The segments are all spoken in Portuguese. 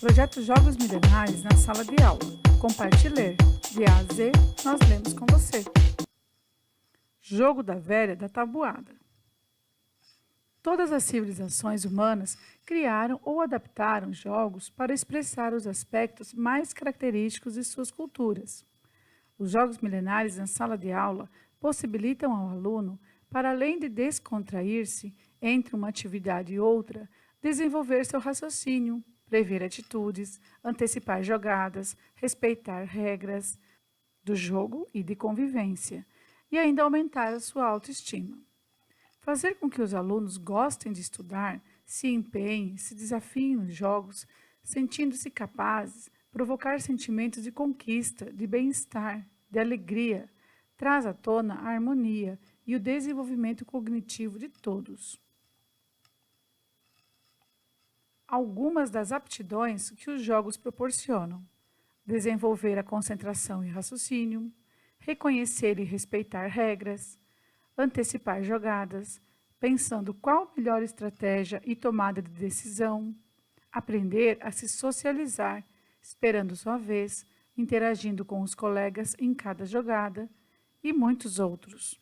Projeto Jogos Milenares na sala de aula. Compartilhe ler. De A a Z, nós lemos com você. Jogo da velha da tabuada. Todas as civilizações humanas criaram ou adaptaram jogos para expressar os aspectos mais característicos de suas culturas. Os jogos milenares na sala de aula possibilitam ao aluno, para além de descontrair-se entre uma atividade e outra, desenvolver seu raciocínio, prever atitudes, antecipar jogadas, respeitar regras do jogo e de convivência, e ainda aumentar a sua autoestima. Fazer com que os alunos gostem de estudar, se empenhem, se desafiem nos jogos, sentindo-se capazes, provocar sentimentos de conquista, de bem-estar, de alegria, traz à tona a harmonia e o desenvolvimento cognitivo de todos. Algumas das aptidões que os jogos proporcionam: desenvolver a concentração e raciocínio, reconhecer e respeitar regras, antecipar jogadas, pensando qual a melhor estratégia e tomada de decisão, aprender a se socializar, esperando sua vez, interagindo com os colegas em cada jogada e muitos outros.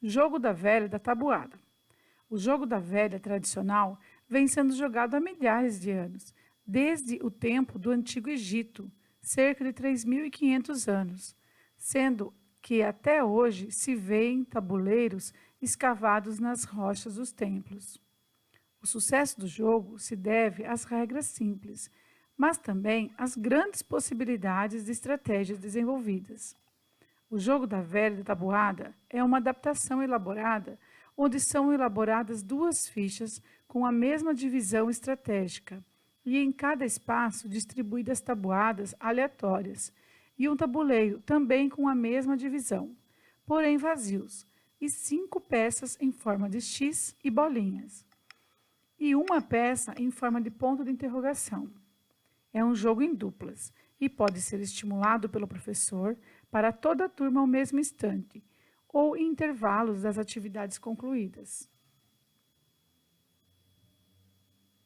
Jogo da velha da tabuada. O jogo da velha tradicional vem sendo jogado há milhares de anos, desde o tempo do Antigo Egito, cerca de 3.500 anos, sendo que até hoje se vêem tabuleiros escavados nas rochas dos templos. O sucesso do jogo se deve às regras simples, mas também às grandes possibilidades de estratégias desenvolvidas. O jogo da velha da tabuada é uma adaptação elaborada onde são elaboradas duas fichas com a mesma divisão estratégica e em cada espaço distribuídas tabuadas aleatórias e um tabuleiro também com a mesma divisão, porém vazios, e 5 peças em forma de X e bolinhas, e uma peça em forma de ponto de interrogação. É um jogo em duplas e pode ser estimulado pelo professor para toda a turma ao mesmo instante, ou em intervalos das atividades concluídas.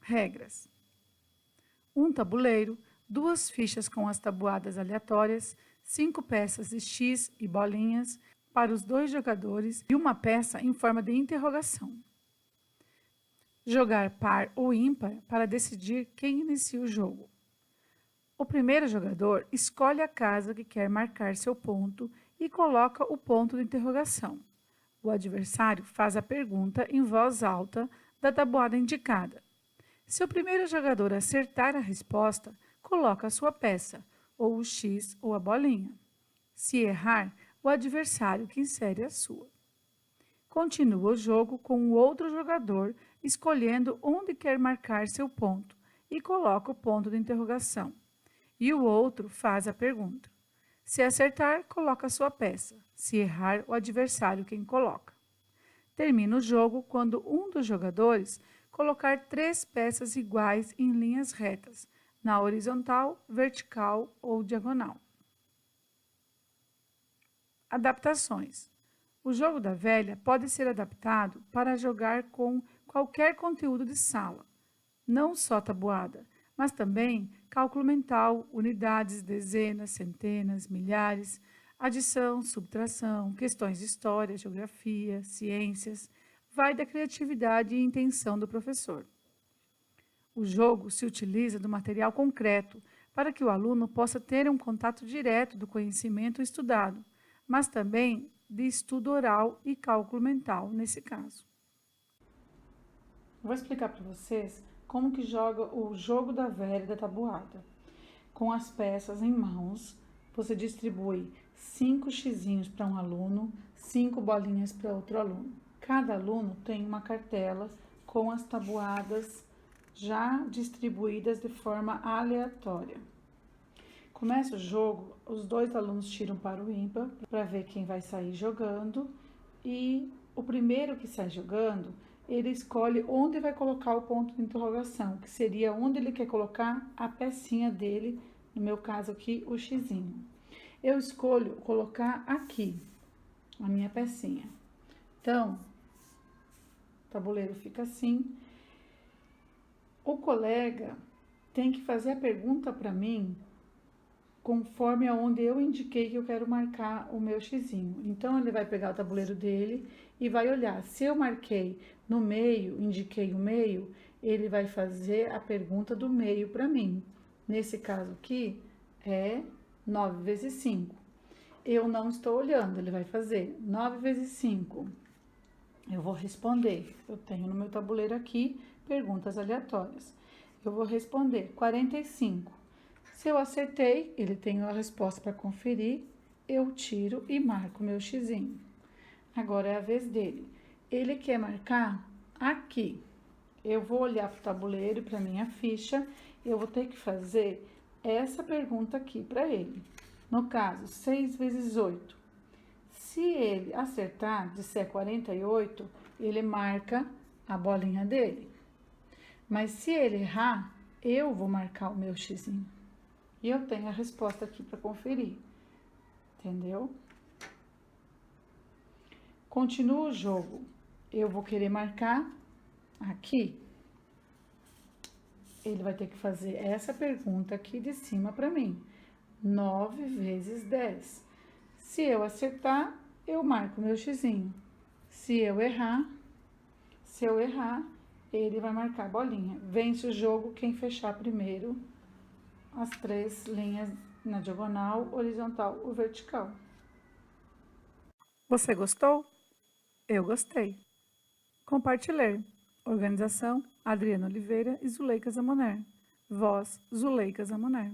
Regras: um tabuleiro, 2 fichas com as tabuadas aleatórias, 5 peças de X e bolinhas para os 2 jogadores e uma peça em forma de interrogação. Jogar par ou ímpar para decidir quem inicia o jogo. O primeiro jogador escolhe a casa que quer marcar seu ponto e coloca o ponto de interrogação. O adversário faz a pergunta em voz alta da tabuada indicada. Se o primeiro jogador acertar a resposta, coloca a sua peça, ou o X ou a bolinha. Se errar, o adversário que insere a sua. Continua o jogo com o outro jogador escolhendo onde quer marcar seu ponto e coloca o ponto de interrogação. E o outro faz a pergunta. Se acertar, coloca a sua peça. Se errar, o adversário quem coloca. Termina o jogo quando um dos jogadores colocar 3 peças iguais em linhas retas, na horizontal, vertical ou diagonal. Adaptações. O jogo da velha pode ser adaptado para jogar com qualquer conteúdo de sala, não só tabuada, mas também cálculo mental, unidades, dezenas, centenas, milhares, adição, subtração, questões de história, geografia, ciências, vai da criatividade e intenção do professor. O jogo se utiliza do material concreto para que o aluno possa ter um contato direto do conhecimento estudado, mas também de estudo oral e cálculo mental nesse caso. Vou explicar para vocês como que joga o jogo da velha da tabuada. Com as peças em mãos, você distribui 5 xizinhos para um aluno, 5 bolinhas para outro aluno. Cada aluno tem uma cartela com as tabuadas já distribuídas de forma aleatória. Começa o jogo, os 2 alunos tiram para o ímpar para ver quem vai sair jogando e o primeiro que sai jogando, ele escolhe onde vai colocar o ponto de interrogação, que seria onde ele quer colocar a pecinha dele, no meu caso aqui, o xizinho. Eu escolho colocar aqui a minha pecinha. Então, o tabuleiro fica assim. O colega tem que fazer a pergunta para mim conforme aonde eu indiquei que eu quero marcar o meu xizinho. Então, ele vai pegar o tabuleiro dele e vai olhar. Se eu marquei no meio, indiquei o meio, ele vai fazer a pergunta do meio para mim. Nesse caso aqui, é 9 vezes 5. Eu não estou olhando, ele vai fazer 9 vezes 5. Eu vou responder. Eu tenho no meu tabuleiro aqui perguntas aleatórias. Eu vou responder 45. Se eu acertei, ele tem a resposta para conferir, eu tiro e marco meu xizinho. Agora é a vez dele. Ele quer marcar aqui. Eu vou olhar para o tabuleiro e para minha ficha, eu vou ter que fazer essa pergunta aqui para ele. No caso, 6 vezes 8. Se ele acertar, disser 48, ele marca a bolinha dele. Mas se ele errar, eu vou marcar o meu xizinho. E eu tenho a resposta aqui para conferir. Entendeu? Continua o jogo. Eu vou querer marcar aqui. Ele vai ter que fazer essa pergunta aqui de cima para mim. 9 vezes 10. Se eu acertar, eu marco meu xizinho. Se eu errar, ele vai marcar a bolinha. Vence o jogo quem fechar primeiro as 3 linhas na diagonal, horizontal ou vertical. Você gostou? Eu gostei. Compartilhar. Organização: Adriana Oliveira e Zuleika Zamoner. Voz: Zuleika Zamoner.